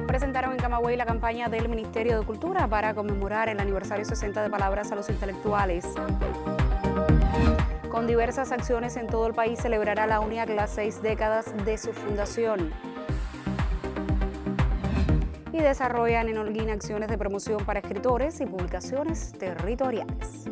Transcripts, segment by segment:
Presentaron en Camagüey la campaña del Ministerio de Cultura para conmemorar el aniversario 60 de Palabras a los Intelectuales. Con diversas acciones en todo el país celebrará la UNIAC las 6 décadas de su fundación. Y desarrollan en Holguín acciones de promoción para escritores y publicaciones territoriales.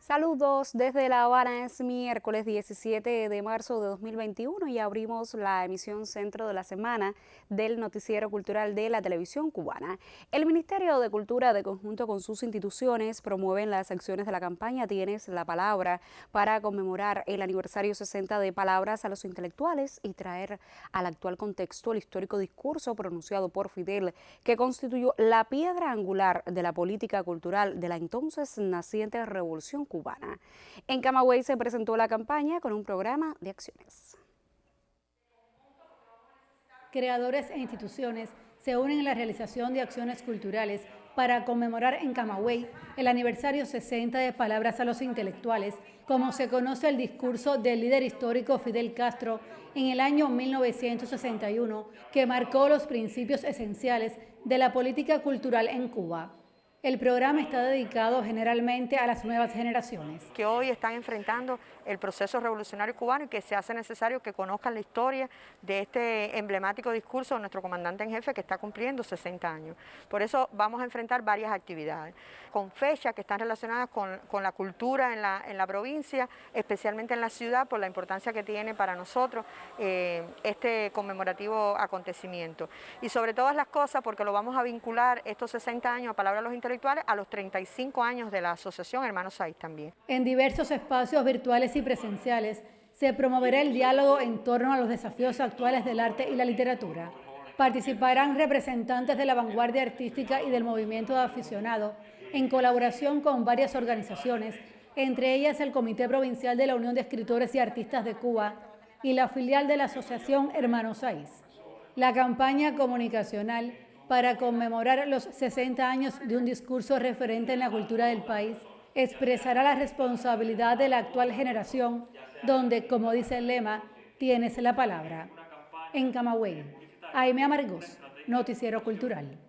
Saludos desde La Habana, es miércoles 17 de marzo de 2021 y abrimos la emisión centro de la semana del noticiero cultural de la televisión cubana. El Ministerio de Cultura, de conjunto con sus instituciones, promueven las acciones de la campaña Tienes la Palabra para conmemorar el aniversario 60 de Palabras a los Intelectuales y traer al actual contexto el histórico discurso pronunciado por Fidel, que constituyó la piedra angular de la política cultural de la entonces naciente Revolución Cubana. En Camagüey se presentó la campaña con un programa de acciones. Creadores e instituciones se unen en la realización de acciones culturales para conmemorar en Camagüey el aniversario 60 de Palabras a los Intelectuales, como se conoce el discurso del líder histórico Fidel Castro en el año 1961, que marcó los principios esenciales de la política cultural en Cuba. El programa está dedicado generalmente a las nuevas generaciones, que hoy están enfrentando el proceso revolucionario cubano y que se hace necesario que conozcan la historia de este emblemático discurso de nuestro comandante en jefe que está cumpliendo 60 años. Por eso vamos a enfrentar varias actividades, con fechas que están relacionadas con la cultura en la provincia, especialmente en la ciudad, por la importancia que tiene para nosotros este conmemorativo acontecimiento. Y sobre todas las cosas, porque lo vamos a vincular estos 60 años a Palabras de los Intelectuales a los 35 años de la Asociación Hermanos Saiz también. En diversos espacios virtuales y presenciales se promoverá el diálogo en torno a los desafíos actuales del arte y la literatura. Participarán representantes de la vanguardia artística y del movimiento de aficionados en colaboración con varias organizaciones, entre ellas el Comité Provincial de la Unión de Escritores y Artistas de Cuba y la filial de la Asociación Hermanos Saiz. La campaña comunicacional para conmemorar los 60 años de un discurso referente en la cultura del país, expresará la responsabilidad de la actual generación, donde, como dice el lema, tienes la palabra. En Camagüey, Aime Amargós, Noticiero Cultural.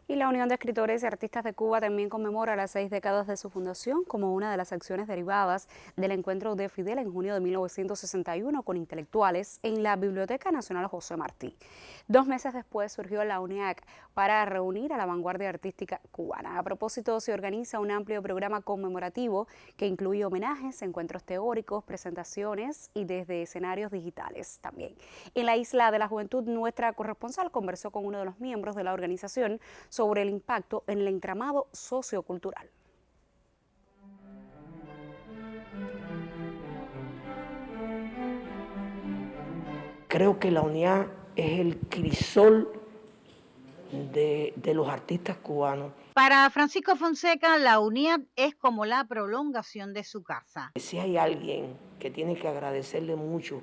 Y la Unión de Escritores y Artistas de Cuba también conmemora las 6 décadas de su fundación como una de las acciones derivadas del encuentro de Fidel en junio de 1961 con intelectuales en la Biblioteca Nacional José Martí. 2 meses después surgió la UNIAC para reunir a la vanguardia artística cubana. A propósito, se organiza un amplio programa conmemorativo que incluye homenajes, encuentros teóricos, presentaciones y desde escenarios digitales también. En la Isla de la Juventud, nuestra corresponsal conversó con uno de los miembros de la organización sobre el impacto en el entramado sociocultural. Creo que la UNIAC es el crisol de los artistas cubanos. Para Francisco Fonseca, la UNIAC es como la prolongación de su casa. Si hay alguien que tiene que agradecerle mucho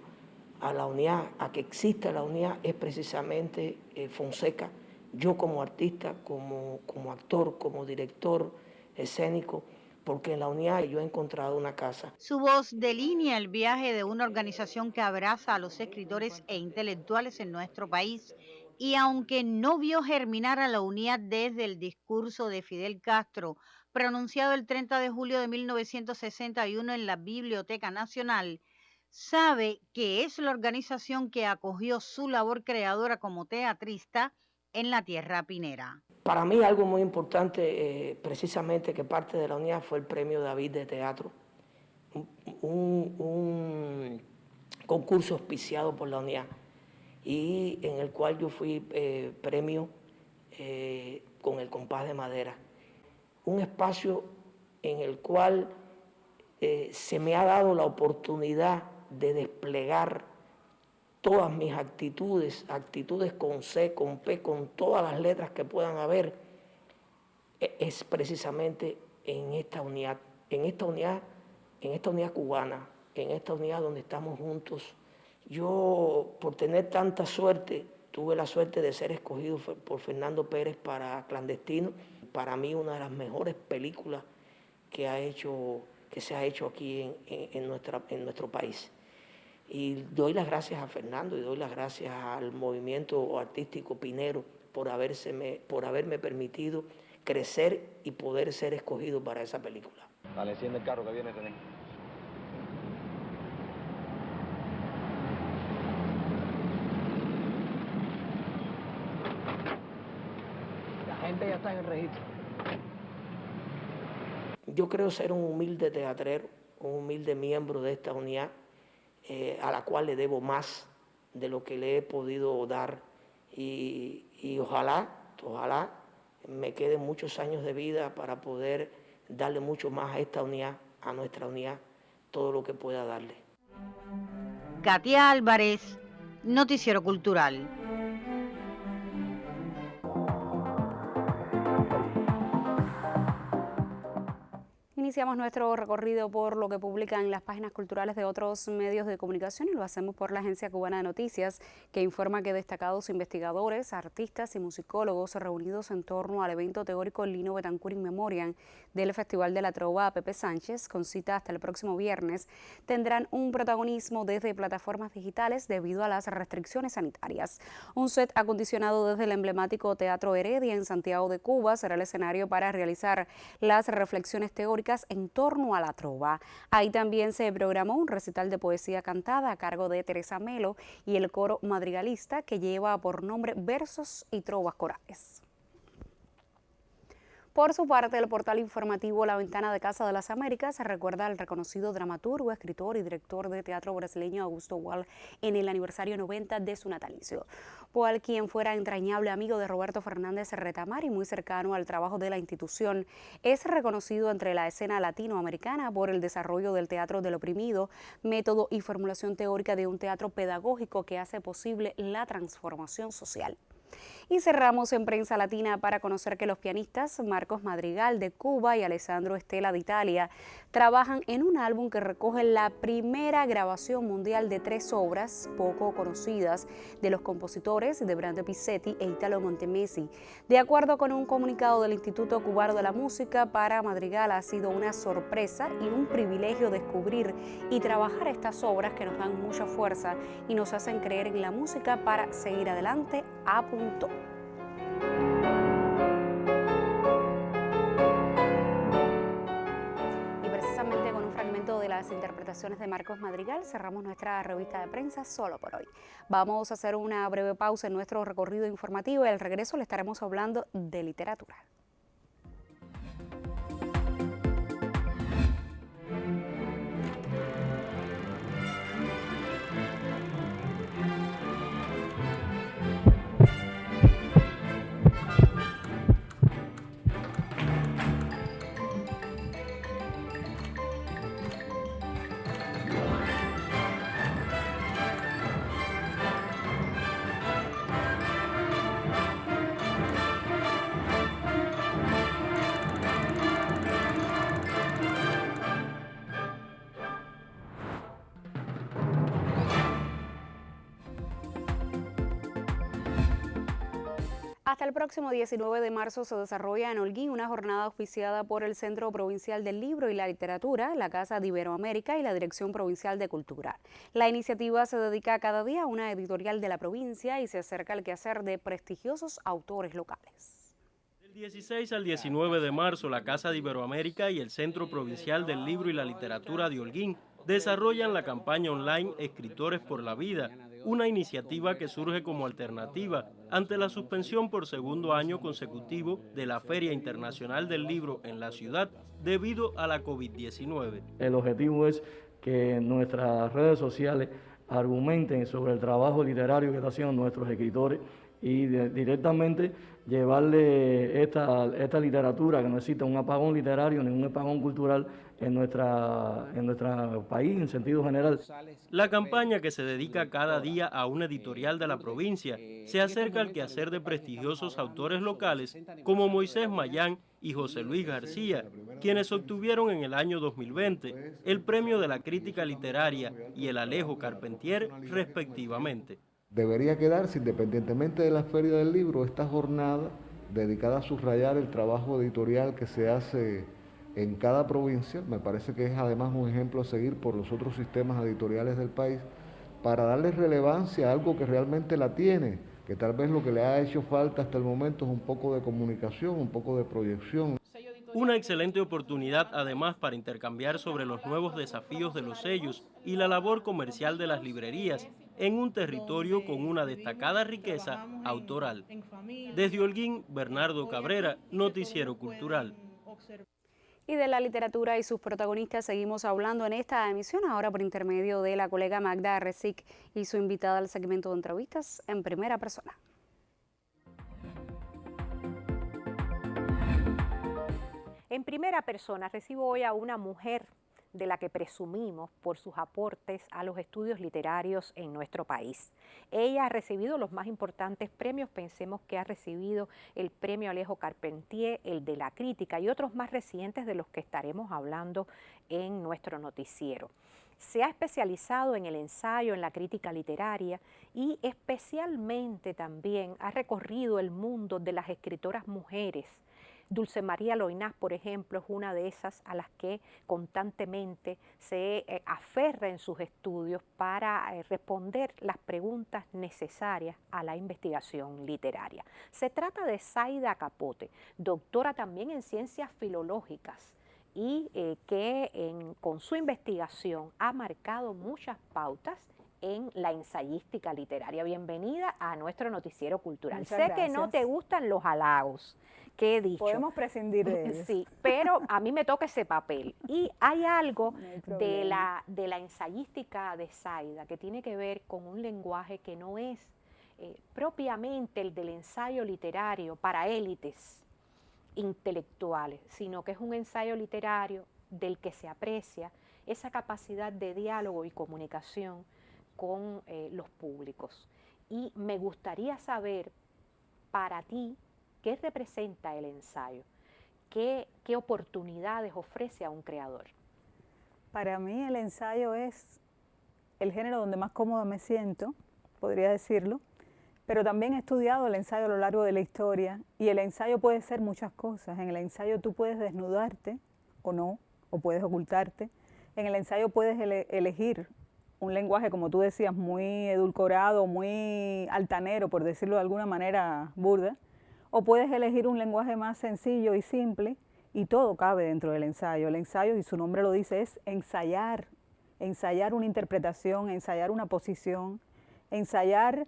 a la UNIAC, a que exista la UNIAC, es precisamente Fonseca. Yo como artista, como actor, como director escénico, porque en la UNIAC yo he encontrado una casa. Su voz delinea el viaje de una organización que abraza a los escritores e intelectuales en nuestro país. Y aunque no vio germinar a la UNIAC desde el discurso de Fidel Castro, pronunciado el 30 de julio de 1961 en la Biblioteca Nacional, sabe que es la organización que acogió su labor creadora como teatrista en la tierra pinera. Para mí algo muy importante, precisamente que parte de la UNIAC, fue el Premio David de Teatro, un concurso auspiciado por la UNIAC y en el cual yo fui premio con el compás de madera. Un espacio en el cual se me ha dado la oportunidad de desplegar todas mis actitudes con C, con P, con todas las letras que puedan haber, es precisamente en esta unidad cubana, en esta unidad donde estamos juntos. Yo, por tener tanta suerte, tuve la suerte de ser escogido por Fernando Pérez para Clandestino. Para mí, una de las mejores películas que se ha hecho aquí en nuestro país. Y doy las gracias a Fernando y doy las gracias al movimiento artístico Pinero por haberme permitido crecer y poder ser escogido para esa película. Dale, enciende el carro que viene René. La gente ya está en el registro. Yo creo ser un humilde teatrero, un humilde miembro de esta unidad, a la cual le debo más de lo que le he podido dar y ojalá me queden muchos años de vida para poder darle mucho más a esta unidad, a nuestra unidad, todo lo que pueda darle. Katia Álvarez, Noticiero Cultural. Iniciamos nuestro recorrido por lo que publican las páginas culturales de otros medios de comunicación y lo hacemos por la Agencia Cubana de Noticias, que informa que destacados investigadores, artistas y musicólogos reunidos en torno al evento teórico Lino Betancourt in Memoriam del Festival de la Trova Pepe Sánchez, con cita hasta el próximo viernes, tendrán un protagonismo desde plataformas digitales debido a las restricciones sanitarias. Un set acondicionado desde el emblemático Teatro Heredia en Santiago de Cuba será el escenario para realizar las reflexiones teóricas en torno a la trova. Ahí también se programó un recital de poesía cantada a cargo de Teresa Melo y el coro madrigalista que lleva por nombre Versos y Trovas Corales. Por su parte, el portal informativo La Ventana de Casa de las Américas recuerda al reconocido dramaturgo, escritor y director de teatro brasileño Augusto Boal en el aniversario 90 de su natalicio. Boal, quien fuera entrañable amigo de Roberto Fernández Retamar y muy cercano al trabajo de la institución, es reconocido entre la escena latinoamericana por el desarrollo del teatro del oprimido, método y formulación teórica de un teatro pedagógico que hace posible la transformación social. Y cerramos en Prensa Latina para conocer que los pianistas Marcos Madrigal de Cuba y Alessandro Stella de Italia trabajan en un álbum que recoge la primera grabación mundial de 3 obras poco conocidas de los compositores de Brando Pizzetti e Italo Montemesi. De acuerdo con un comunicado del Instituto Cubano de la Música, para Madrigal ha sido una sorpresa y un privilegio descubrir y trabajar estas obras que nos dan mucha fuerza y nos hacen creer en la música para seguir adelante, apuntó. Y precisamente con un fragmento de las interpretaciones de Marcos Madrigal cerramos nuestra revista de prensa solo por hoy. Vamos a hacer una breve pausa en nuestro recorrido informativo y al regreso le estaremos hablando de literatura. Hasta el próximo 19 de marzo se desarrolla en Holguín una jornada auspiciada por el Centro Provincial del Libro y la Literatura, la Casa de Iberoamérica y la Dirección Provincial de Cultura. La iniciativa se dedica cada día a una editorial de la provincia y se acerca al quehacer de prestigiosos autores locales. Del 16 al 19 de marzo, la Casa de Iberoamérica y el Centro Provincial del Libro y la Literatura de Holguín desarrollan la campaña online Escritores por la Vida, una iniciativa que surge como alternativa ante la suspensión por segundo año consecutivo de la Feria Internacional del Libro en la ciudad debido a la COVID-19. El objetivo es que nuestras redes sociales argumenten sobre el trabajo literario que están haciendo nuestros escritores y directamente llevarle esta literatura, que no exista un apagón literario ni un apagón cultural en nuestro país en sentido general. La campaña, que se dedica cada día a una editorial de la provincia, se acerca al quehacer de prestigiosos autores locales como Moisés Mayán y José Luis García, quienes obtuvieron en el año 2020 el Premio de la Crítica Literaria y el Alejo Carpentier, respectivamente. Debería quedarse, independientemente de la Feria del Libro, esta jornada dedicada a subrayar el trabajo editorial que se hace en cada provincia. Me parece que es además un ejemplo a seguir por los otros sistemas editoriales del país, para darle relevancia a algo que realmente la tiene, que tal vez lo que le ha hecho falta hasta el momento es un poco de comunicación, un poco de proyección. Una excelente oportunidad además para intercambiar sobre los nuevos desafíos de los sellos y la labor comercial de las librerías en un territorio con una destacada riqueza autoral. Desde Holguín, Bernardo Cabrera, Noticiero Cultural. Y de la literatura y sus protagonistas seguimos hablando en esta emisión, ahora por intermedio de la colega Magda Resic y su invitada al segmento de entrevistas en primera persona. En primera persona recibo hoy a una mujer de la que presumimos por sus aportes a los estudios literarios en nuestro país. Ella ha recibido los más importantes premios, pensemos que ha recibido el Premio Alejo Carpentier, el de la crítica y otros más recientes de los que estaremos hablando en nuestro noticiero. Se ha especializado en el ensayo, en la crítica literaria y especialmente también ha recorrido el mundo de las escritoras mujeres. Dulce María Loinás, por ejemplo, es una de esas a las que constantemente se aferra en sus estudios para responder las preguntas necesarias a la investigación literaria. Se trata de Zaida Capote, doctora también en ciencias filológicas y que con su investigación ha marcado muchas pautas en la ensayística literaria. Bienvenida a nuestro noticiero cultural. Muchas sé gracias. Que no te gustan los halagos que he dicho. Podemos prescindir de ellos. Sí, pero a mí me toca ese papel. Y hay algo No hay de la ensayística de Zaida que tiene que ver con un lenguaje que no es propiamente el del ensayo literario para élites intelectuales, sino que es un ensayo literario del que se aprecia esa capacidad de diálogo y comunicación con los públicos. Y me gustaría saber, para ti, ¿qué representa el ensayo? ¿Qué oportunidades ofrece a un creador? Para mí el ensayo es el género donde más cómoda me siento, podría decirlo, pero también he estudiado el ensayo a lo largo de la historia y el ensayo puede ser muchas cosas. En el ensayo tú puedes desnudarte o no, o puedes ocultarte. En el ensayo puedes elegir un lenguaje, como tú decías, muy edulcorado, muy altanero, por decirlo de alguna manera burda, o puedes elegir un lenguaje más sencillo y simple, y todo cabe dentro del ensayo. El ensayo, y su nombre lo dice, es ensayar, ensayar una interpretación, ensayar una posición, ensayar,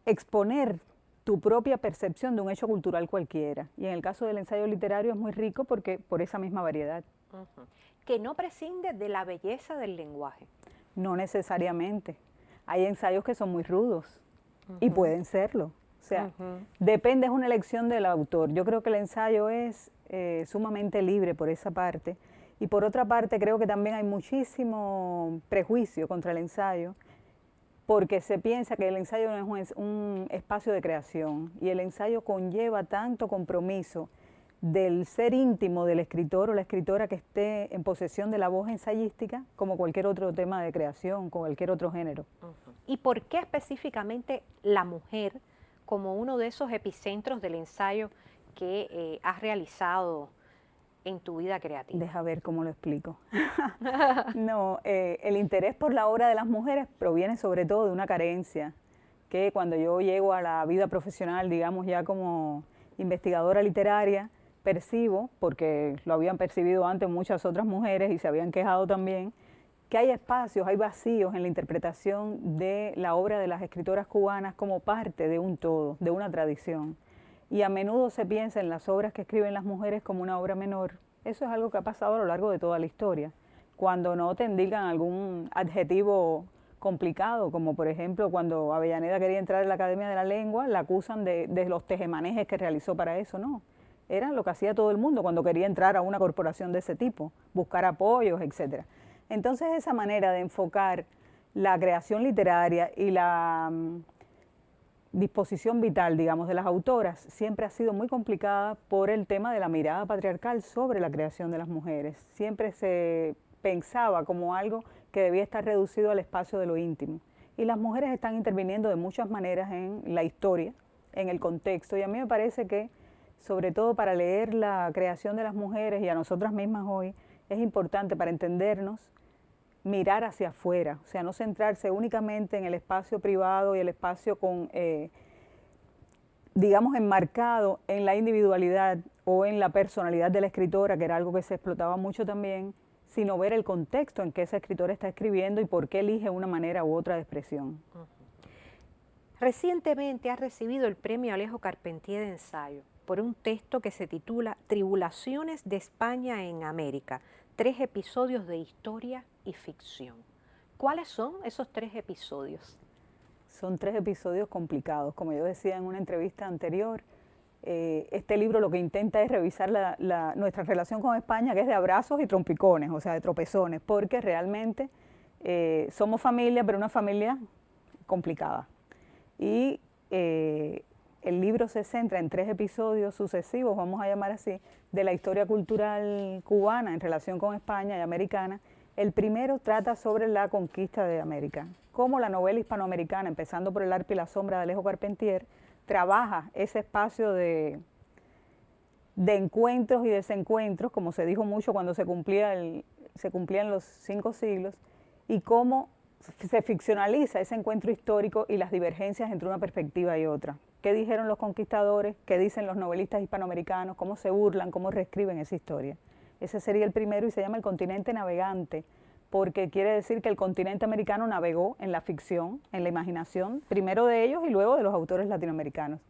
exponer tu propia percepción de un hecho cultural cualquiera. Y en el caso del ensayo literario es muy rico porque por esa misma variedad. Que no prescinde de la belleza del lenguaje. No necesariamente. Hay ensayos que son muy rudos y pueden serlo. O sea, depende, es una elección del autor. Yo creo que el ensayo es sumamente libre por esa parte. Y por otra parte, creo que también hay muchísimo prejuicio contra el ensayo, porque se piensa que el ensayo no es un espacio de creación. Y el ensayo conlleva tanto compromiso del ser íntimo del escritor o la escritora que esté en posesión de la voz ensayística, como cualquier otro tema de creación, como cualquier otro género. ¿Y por qué específicamente la mujer como uno de esos epicentros del ensayo que has realizado en tu vida creativa? Deja ver cómo lo explico. No, el interés por la obra de las mujeres proviene sobre todo de una carencia, que cuando yo llego a la vida profesional, digamos ya como investigadora literaria, percibo, porque lo habían percibido antes muchas otras mujeres y se habían quejado también, que hay espacios, hay vacíos en la interpretación de la obra de las escritoras cubanas como parte de un todo, de una tradición. Y a menudo se piensa en las obras que escriben las mujeres como una obra menor. Eso es algo que ha pasado a lo largo de toda la historia. Cuando no te indican algún adjetivo complicado, como por ejemplo cuando Avellaneda quería entrar en la Academia de la Lengua, la acusan de los tejemanejes que realizó para eso, no. Era lo que hacía todo el mundo cuando quería entrar a una corporación de ese tipo, buscar apoyos, etc. Entonces esa manera de enfocar la creación literaria y la disposición vital, digamos, de las autoras siempre ha sido muy complicada por el tema de la mirada patriarcal sobre la creación de las mujeres. Siempre se pensaba como algo que debía estar reducido al espacio de lo íntimo. Y las mujeres están interviniendo de muchas maneras en la historia, en el contexto, y a mí me parece que, sobre todo para leer la creación de las mujeres y a nosotras mismas hoy, es importante para entendernos, mirar hacia afuera, o sea, no centrarse únicamente en el espacio privado y el espacio digamos, enmarcado en la individualidad o en la personalidad de la escritora, que era algo que se explotaba mucho también, sino ver el contexto en que esa escritora está escribiendo y por qué elige una manera u otra de expresión. Recientemente ha recibido el premio Alejo Carpentier de ensayo por un texto que se titula Tribulaciones de España en América, 3 episodios de historia y ficción. ¿Cuáles son esos 3 episodios? Son 3 episodios complicados. Como yo decía en una entrevista anterior, este libro lo que intenta es revisar nuestra relación con España, que es de abrazos y trompicones, o sea, de tropezones, porque realmente somos familia, pero una familia complicada. Y el libro se centra en 3 episodios sucesivos, vamos a llamar así, de la historia cultural cubana en relación con España y americana. El primero trata sobre la conquista de América, cómo la novela hispanoamericana, empezando por El arpa y la sombra de Alejo Carpentier, trabaja ese espacio de encuentros y desencuentros, como se dijo mucho cuando se cumplían los 5 siglos, y cómo se ficcionaliza ese encuentro histórico y las divergencias entre una perspectiva y otra. ¿Qué dijeron los conquistadores? ¿Qué dicen los novelistas hispanoamericanos? ¿Cómo se burlan? ¿Cómo reescriben esa historia? Ese sería el primero y se llama El continente navegante, porque quiere decir que el continente americano navegó en la ficción, en la imaginación, primero de ellos y luego de los autores latinoamericanos.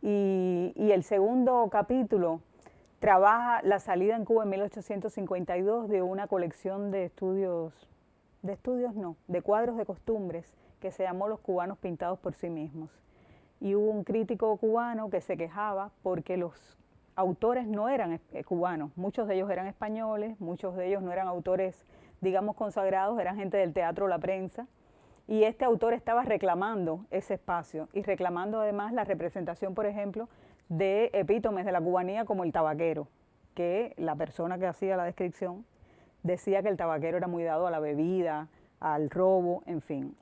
Y el segundo capítulo trabaja la salida en Cuba en 1852 de una colección de cuadros de costumbres que se llamó Los cubanos pintados por sí mismos. Y hubo un crítico cubano que se quejaba porque los autores no eran cubanos, muchos de ellos eran españoles, muchos de ellos no eran autores, digamos, consagrados, eran gente del teatro o la prensa, y este autor estaba reclamando ese espacio y reclamando además la representación, por ejemplo, de epítomes de la cubanía como el tabaquero, que la persona que hacía la descripción decía que el tabaquero era muy dado a la bebida, al robo, en fin.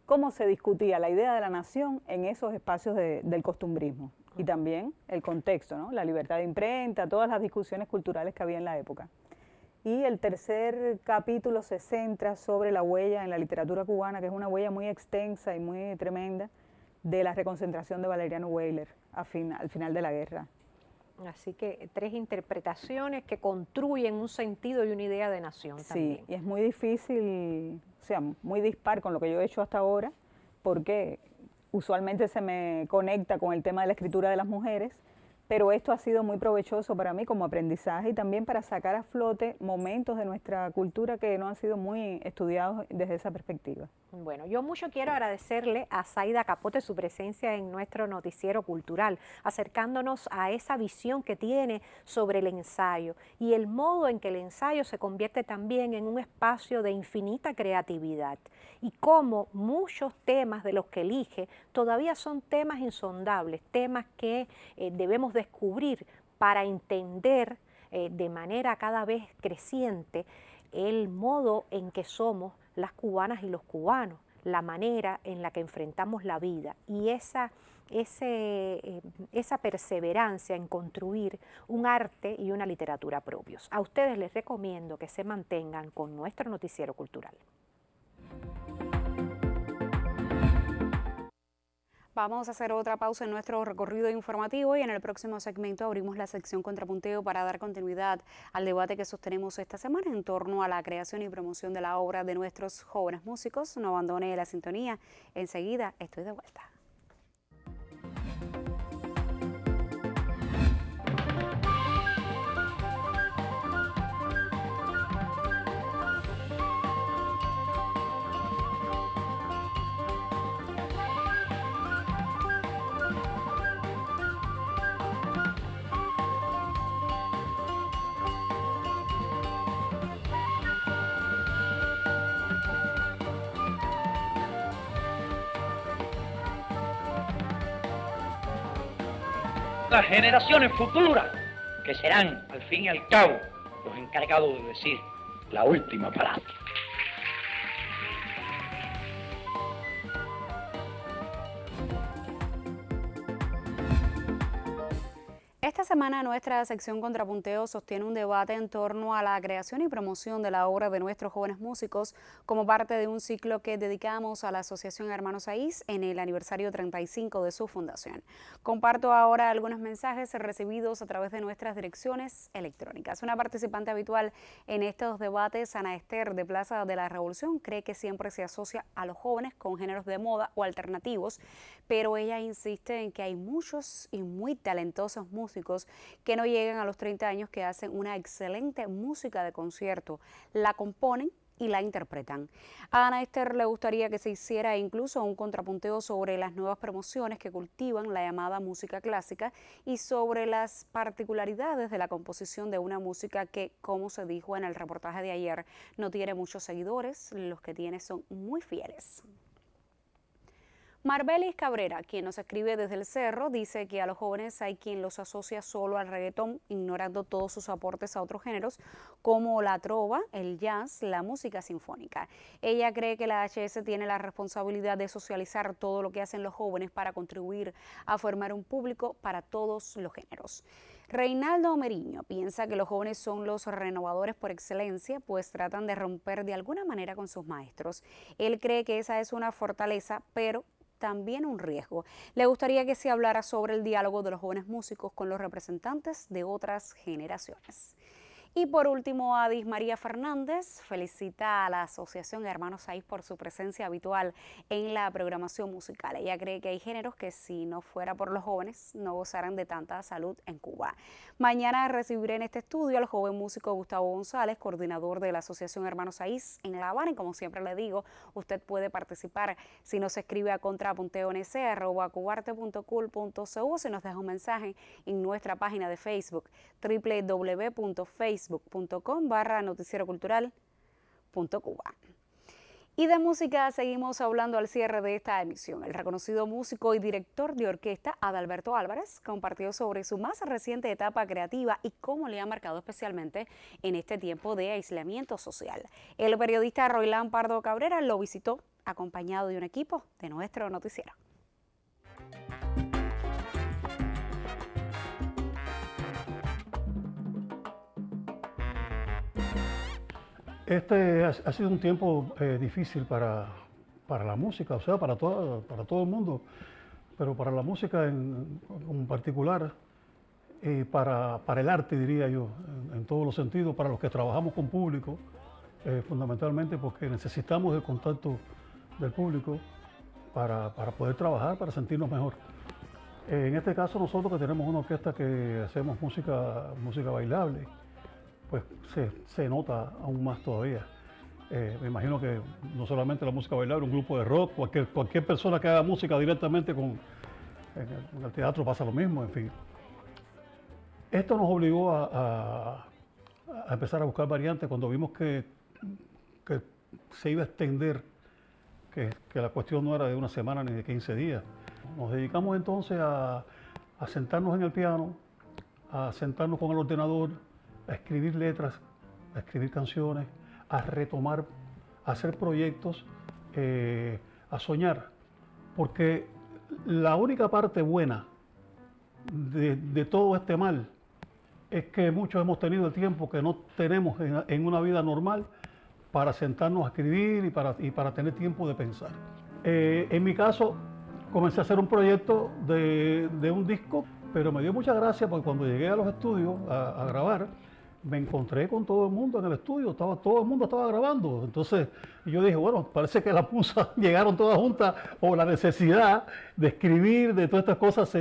¿Cómo se discutía la idea de la nación en esos espacios del costumbrismo? Y también el contexto, ¿no? La libertad de imprenta, todas las discusiones culturales que había en la época. Y el tercer capítulo se centra sobre la huella en la literatura cubana, que es una huella muy extensa y muy tremenda, de la reconcentración de Valeriano Weyler al final de la guerra. Así que 3 interpretaciones que construyen un sentido y una idea de nación también. Sí, y es muy difícil, o sea, muy dispar con lo que yo he hecho hasta ahora, porque usualmente se me conecta con el tema de la escritura de las mujeres, pero esto ha sido muy provechoso para mí como aprendizaje y también para sacar a flote momentos de nuestra cultura que no han sido muy estudiados desde esa perspectiva. Bueno, yo mucho quiero agradecerle a Zaida Capote su presencia en nuestro noticiero cultural, acercándonos a esa visión que tiene sobre el ensayo y el modo en que el ensayo se convierte también en un espacio de infinita creatividad y cómo muchos temas de los que elige todavía son temas insondables, temas que debemos descubrir para entender de manera cada vez creciente el modo en que somos las cubanas y los cubanos, la manera en la que enfrentamos la vida y esa perseverancia en construir un arte y una literatura propios. A ustedes les recomiendo que se mantengan con nuestro noticiero cultural. Vamos a hacer otra pausa en nuestro recorrido informativo y en el próximo segmento abrimos la sección Contrapunteo para dar continuidad al debate que sostenemos esta semana en torno a la creación y promoción de la obra de nuestros jóvenes músicos. No abandone la sintonía. Enseguida estoy de vuelta. las generaciones futuras, que serán, al fin y al cabo, los encargados de decir la última palabra. Esta semana nuestra sección Contrapunteo sostiene un debate en torno a la creación y promoción de la obra de nuestros jóvenes músicos como parte de un ciclo que dedicamos a la Asociación Hermanos Saiz en el aniversario 35 de su fundación. Comparto ahora algunos mensajes recibidos a través de nuestras direcciones electrónicas. Una participante habitual en estos debates, Ana Esther de Plaza de la Revolución, cree que siempre se asocia a los jóvenes con géneros de moda o alternativos, pero ella insiste en que hay muchos y muy talentosos músicos que no llegan a los 30 años que hacen una excelente música de concierto, la componen y la interpretan. A Ana Esther le gustaría que se hiciera incluso un contrapunteo sobre las nuevas promociones que cultivan la llamada música clásica y sobre las particularidades de la composición de una música que, como se dijo en el reportaje de ayer, no tiene muchos seguidores, los que tiene son muy fieles. Marbelis Cabrera, quien nos escribe desde el Cerro, dice que a los jóvenes hay quien los asocia solo al reggaetón, ignorando todos sus aportes a otros géneros como la trova, el jazz, la música sinfónica. Ella cree que la HS tiene la responsabilidad de socializar todo lo que hacen los jóvenes para contribuir a formar un público para todos los géneros. Reinaldo Meriño piensa que los jóvenes son los renovadores por excelencia, pues tratan de romper de alguna manera con sus maestros. Él cree que esa es una fortaleza, pero también un riesgo. Le gustaría que se hablara sobre el diálogo de los jóvenes músicos con los representantes de otras generaciones. Y por último, Adis María Fernández felicita a la Asociación Hermanos Saiz por su presencia habitual en la programación musical. Ella cree que hay géneros que si no fuera por los jóvenes no gozaran de tanta salud en Cuba. Mañana recibiré en este estudio al joven músico Gustavo González, coordinador de la Asociación Hermanos Saiz en La Habana. Y como siempre le digo, usted puede participar si nos escribe a contrapunteo@cubarte.cool.cu o si nos deja un mensaje en nuestra página de Facebook, www.facebook.com/noticierocultural.cuba. Y de música seguimos hablando al cierre de esta emisión. El reconocido músico y director de orquesta Adalberto Álvarez compartió sobre su más reciente etapa creativa y cómo le ha marcado especialmente en este tiempo de aislamiento social. El periodista Roilán Pardo Cabrera lo visitó acompañado de un equipo de nuestro noticiero. Este ha sido un tiempo difícil para la música, o sea, para todo el mundo, pero para la música en particular y para el arte, diría yo, en todos los sentidos, para los que trabajamos con público, fundamentalmente porque necesitamos el contacto del público para poder trabajar, para sentirnos mejor. En este caso nosotros que tenemos una orquesta que hacemos música bailable, pues se nota aún más todavía. Me imagino que no solamente la música bailable, un grupo de rock, cualquier persona que haga música directamente en el teatro pasa lo mismo, en fin. Esto nos obligó a empezar a buscar variantes cuando vimos que se iba a extender, que la cuestión no era de una semana ni de 15 días. Nos dedicamos entonces a sentarnos en el piano, a sentarnos con el ordenador, a escribir letras, a escribir canciones, a retomar, a hacer proyectos, a soñar. Porque la única parte buena de todo este mal es que muchos hemos tenido el tiempo que no tenemos en una vida normal para sentarnos a escribir y para tener tiempo de pensar. En mi caso, comencé a hacer un proyecto de un disco, pero me dio mucha gracia porque cuando llegué a los estudios a grabar, me encontré con todo el mundo en el estudio, todo el mundo estaba grabando. Entonces yo dije, bueno, parece que las musas llegaron todas juntas, o la necesidad de escribir, de todas estas cosas,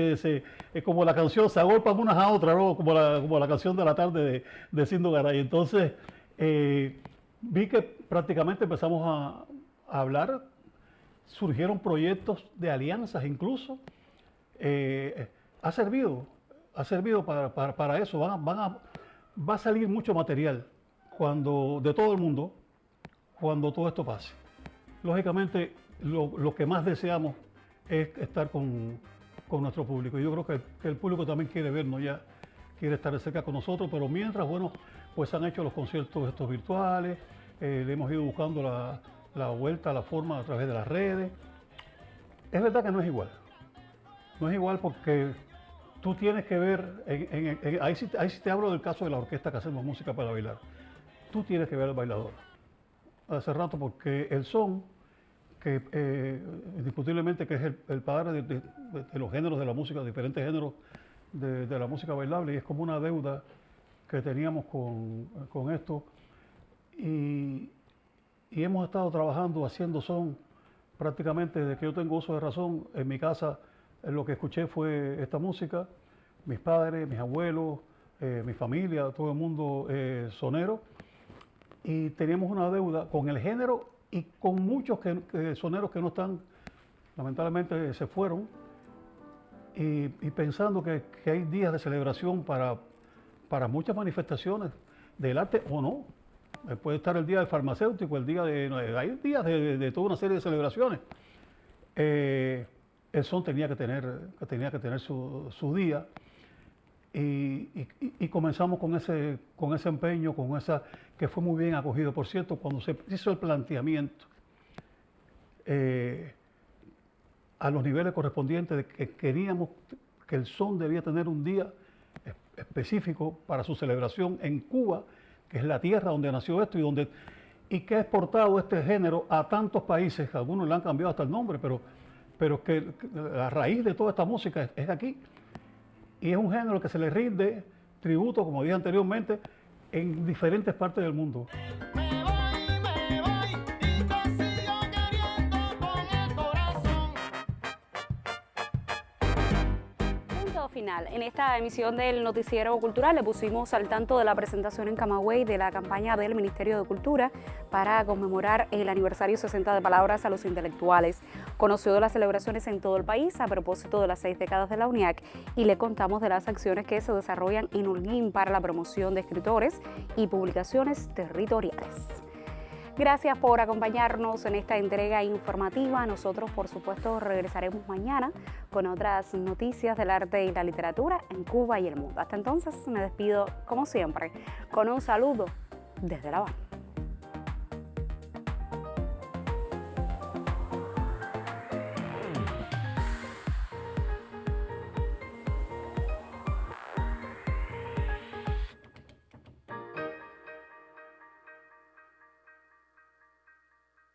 como la canción, se agolpan unas a otras, ¿no? como la canción de la tarde de Cindo Garay. Entonces vi que prácticamente empezamos a hablar, surgieron proyectos de alianzas incluso. Ha servido para eso. Va a salir mucho material de todo el mundo cuando todo esto pase. Lógicamente, lo que más deseamos es estar con con nuestro público. Yo creo que el público también quiere vernos ya, quiere estar de cerca con nosotros, pero mientras, bueno, pues han hecho los conciertos estos virtuales, le hemos ido buscando la vuelta, la forma a través de las redes. Es verdad que no es igual. No es igual porque tú tienes que ver, ahí sí te hablo del caso de la orquesta que hacemos música para bailar. Tú tienes que ver al bailador. Hace rato porque el son, que indiscutiblemente que es el padre de los géneros de la música, diferentes géneros de la música bailable, y es como una deuda que teníamos con esto. Y hemos estado trabajando, haciendo son, prácticamente desde que yo tengo uso de razón. En mi casa lo que escuché fue esta música, mis padres, mis abuelos, mi familia, todo el mundo sonero, y teníamos una deuda con el género y con muchos soneros que no están, lamentablemente se fueron, y pensando que hay días de celebración para muchas manifestaciones del arte o no. Puede estar el día del farmacéutico, el día hay días de toda una serie de celebraciones. El son tenía que tener su día, y comenzamos con ese empeño, que fue muy bien acogido, por cierto, cuando se hizo el planteamiento a los niveles correspondientes de que queríamos que el son debía tener un día específico para su celebración en Cuba, que es la tierra donde nació esto y que ha exportado este género a tantos países. Algunos le han cambiado hasta el nombre, pero que la raíz de toda esta música es aquí. Y es un género que se le rinde tributo, como dije anteriormente, en diferentes partes del mundo. Final. En esta emisión del Noticiero Cultural le pusimos al tanto de la presentación en Camagüey de la campaña del Ministerio de Cultura para conmemorar el aniversario 60 de Palabras a los Intelectuales. Conoció de las celebraciones en todo el país a propósito de las 6 décadas de la UNIAC y le contamos de las acciones que se desarrollan en Holguín para la promoción de escritores y publicaciones territoriales. Gracias por acompañarnos en esta entrega informativa. Nosotros, por supuesto, regresaremos mañana con otras noticias del arte y la literatura en Cuba y el mundo. Hasta entonces, me despido, como siempre, con un saludo desde La Habana.